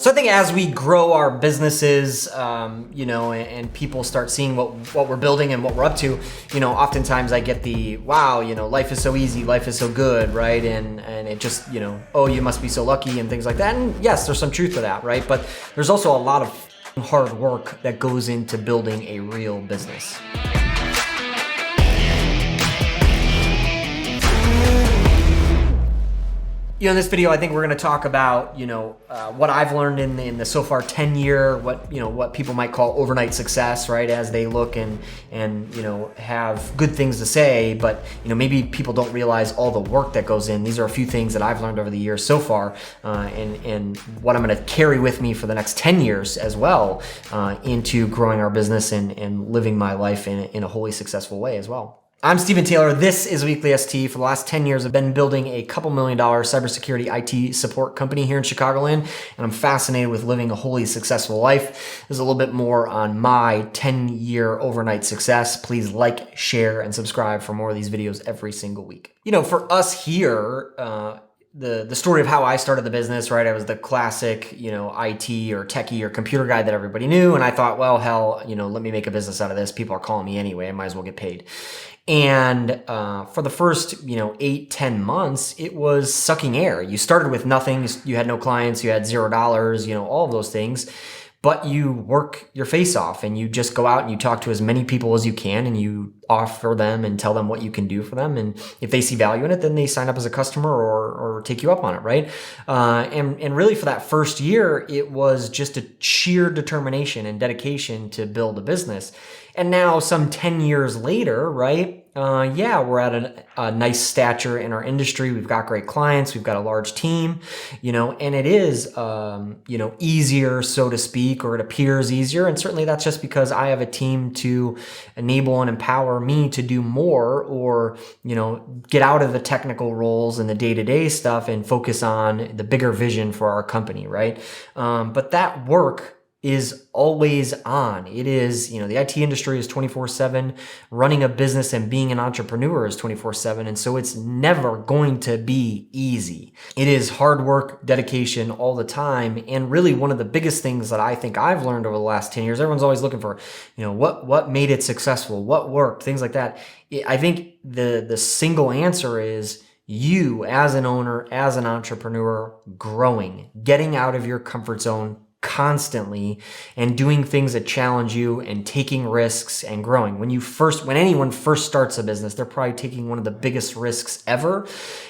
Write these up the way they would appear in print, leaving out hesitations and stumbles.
So I think as we grow our businesses, and people start seeing what we're building and what we're up to, oftentimes I get the, wow, life is so easy, life is so good, right? And it just, oh, you must be so lucky and things like that. And yes, there's some truth to that, right? But there's also a lot of hard work that goes into building a real business. In this video, I think we're going to talk about, what I've learned in the so far 10-year, what people might call overnight success, right? As they look and have good things to say, but, maybe people don't realize all the work that goes in. These are a few things that I've learned over the years so far, and what I'm going to carry with me for the next 10 years as well, into growing our business and living my life in a wholly successful way as well. I'm Stephen Taylor. This is Weekly ST. For the last 10 years, I've been building a couple $1 million cybersecurity IT support company here in Chicagoland, and I'm fascinated with living a wholly successful life. There's a little bit more on my 10-year overnight success. Please like, share, and subscribe for more of these videos every single week. For us here, the story of how I started the business, right? I was the classic, IT or techie or computer guy that everybody knew. And I thought, well, hell, let me make a business out of this. People are calling me anyway. I might as well get paid. And for the first, 8-10 months, it was sucking air. You started with nothing. You had no clients. You had $0, all of those things. But you work your face off and you just go out and you talk to as many people as you can and you offer them and tell them what you can do for them. And if they see value in it, then they sign up as a customer or take you up on it, right? And really for that first year, it was just a sheer determination and dedication to build a business. And now some 10 years later, right? We're at a nice stature in our industry. We've got great clients. We've got a large team, and it is, easier, so to speak, or it appears easier. And certainly that's just because I have a team to enable and empower me to do more or, get out of the technical roles and the day-to-day stuff and focus on the bigger vision for our company, right? But that work is always on. It is, the IT industry is 24/7. Running a business and being an entrepreneur is 24/7. And so it's never going to be easy. It is hard work, dedication all the time. And really one of the biggest things that I think I've learned over the last 10 years, everyone's always looking for, what made it successful, what worked, things like that. I think the single answer is you as an owner, as an entrepreneur, growing, getting out of your comfort zone constantly and doing things that challenge you and taking risks and growing. When anyone first starts a business, they're probably taking one of the biggest risks ever.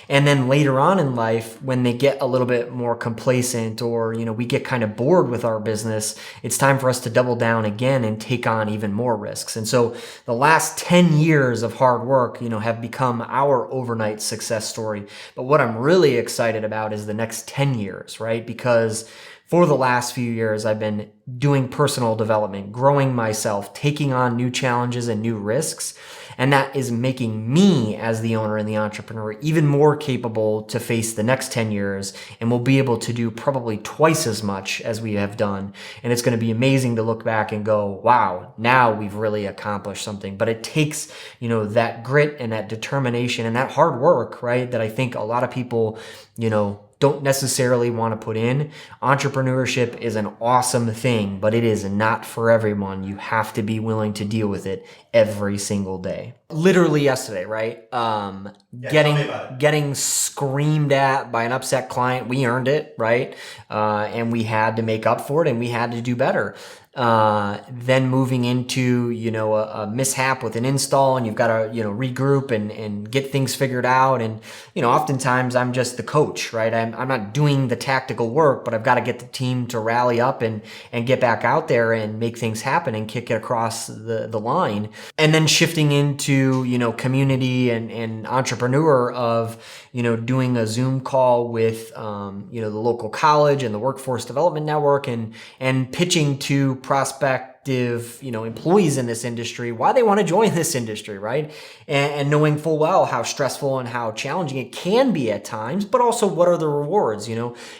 And then later on in life, when they get a little bit more complacent or, we get kind of bored with our business, it's time for us to double down again and take on even more risks. And so the last 10 years of hard work, have become our overnight success story. But what I'm really excited about is the next 10 years, right? Because for the last few years, I've been doing personal development, growing myself, taking on new challenges and new risks. And that is making me, as the owner and the entrepreneur, even more capable to face the next 10 years. And we'll be able to do probably twice as much as we have done. And it's going to be amazing to look back and go, wow, now we've really accomplished something. But it takes, that grit and that determination and that hard work, right? That I think a lot of people, don't necessarily want to put in. Entrepreneurship is an awesome thing, but it is not for everyone. You have to be willing to deal with it every single day. Literally yesterday, right? Getting screamed at by an upset client. We earned it, right? And we had to make up for it and we had to do better. Then moving into, a mishap with an install and you've got to, regroup and get things figured out. And, oftentimes I'm just the coach, right? I'm not doing the tactical work, but I've got to get the team to rally up and get back out there and make things happen and kick it across the line. And then shifting into, community and entrepreneur of, doing a Zoom call with, the local college and the Workforce Development Network and pitching to prospective, employees in this industry, why they want to join this industry, right? And knowing full well how stressful and how challenging it can be at times, but also what are the rewards,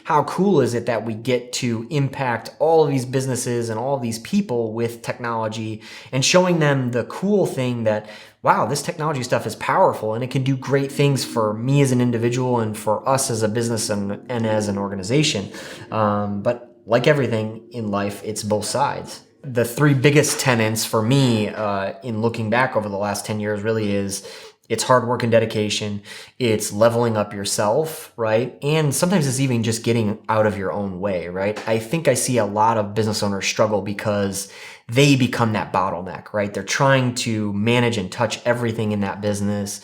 how cool is it that we get to impact all of these businesses and all of these people with technology and showing them the cool thing that, wow, this technology stuff is powerful and it can do great things for me as an individual and for us as a business and as an organization. But like everything in life, it's both sides. The three biggest tenets for me in looking back over the last 10 years really is it's hard work and dedication. It's leveling up yourself, right? And sometimes it's even just getting out of your own way, right? I think I see a lot of business owners struggle because they become that bottleneck, right? They're trying to manage and touch everything in that business.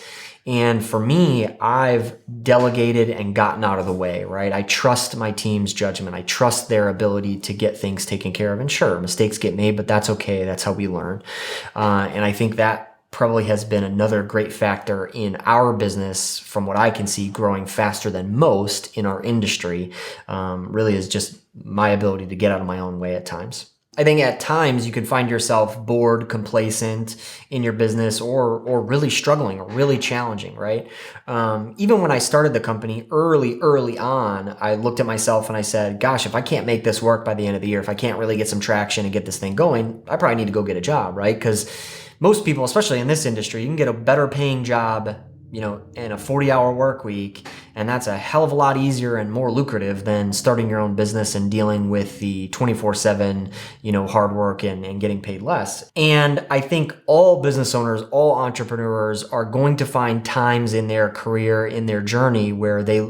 And for me, I've delegated and gotten out of the way, right? I trust my team's judgment. I trust their ability to get things taken care of. And sure, mistakes get made, but that's okay. That's how we learn. And I think that probably has been another great factor in our business, from what I can see, growing faster than most in our industry, really is just my ability to get out of my own way at times. I think at times you can find yourself bored, complacent in your business, or really struggling or really challenging, right? Even when I started the company early on, I looked at myself and I said, gosh, if I can't make this work by the end of the year, if I can't really get some traction and get this thing going, I probably need to go get a job, right? Because most people, especially in this industry, you can get a better paying job, in a 40-hour work week, and that's a hell of a lot easier and more lucrative than starting your own business and dealing with the 24/7, hard work and getting paid less. And I think all business owners, all entrepreneurs are going to find times in their career, in their journey, where they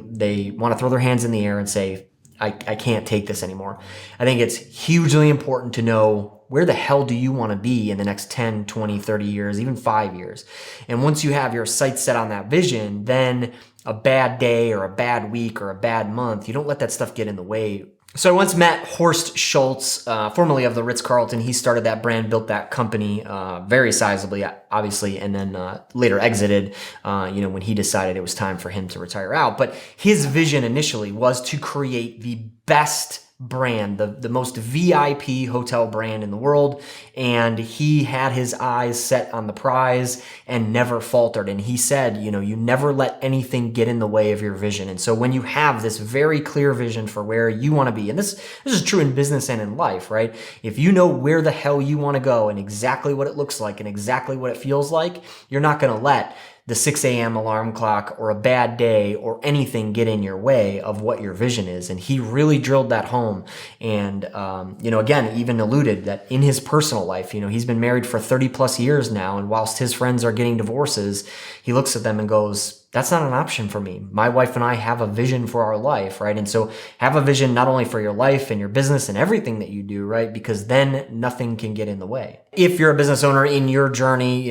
want to throw their hands in the air and say, I can't take this anymore. I think it's hugely important to know, where the hell do you want to be in the next 10, 20, 30 years, even 5 years? And once you have your sights set on that vision, then a bad day or a bad week or a bad month, you don't let that stuff get in the way. So I once met Horst Schulze, formerly of the Ritz-Carlton. He started that brand, built that company very sizably, obviously, and then later exited, when he decided it was time for him to retire out. But his vision initially was to create the best brand, the most VIP hotel brand in the world, and he had his eyes set on the prize and never faltered. And he said, you never let anything get in the way of your vision. And so when you have this very clear vision for where you want to be, and this is true in business and in life, right? If you know where the hell you want to go and exactly what it looks like and exactly what it feels like, you're not going to let the 6 a.m. alarm clock or a bad day or anything get in your way of what your vision is. And he really drilled that home. And, again, even alluded that in his personal life, he's been married for 30 plus years now. And whilst his friends are getting divorces, he looks at them and goes, that's not an option for me. My wife and I have a vision for our life, right? And so have a vision not only for your life and your business and everything that you do, right? Because then nothing can get in the way. If you're a business owner in your journey,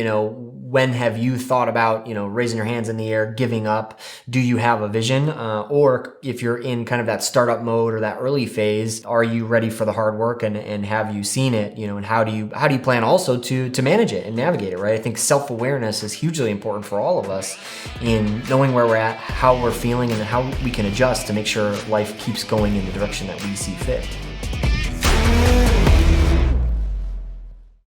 when have you thought about, raising your hands in the air, giving up? Do you have a vision? Or if you're in kind of that startup mode or that early phase, are you ready for the hard work and have you seen it? And how do you plan also to manage it and navigate it, right? I think self-awareness is hugely important for all of us in knowing where we're at, how we're feeling, and how we can adjust to make sure life keeps going in the direction that we see fit.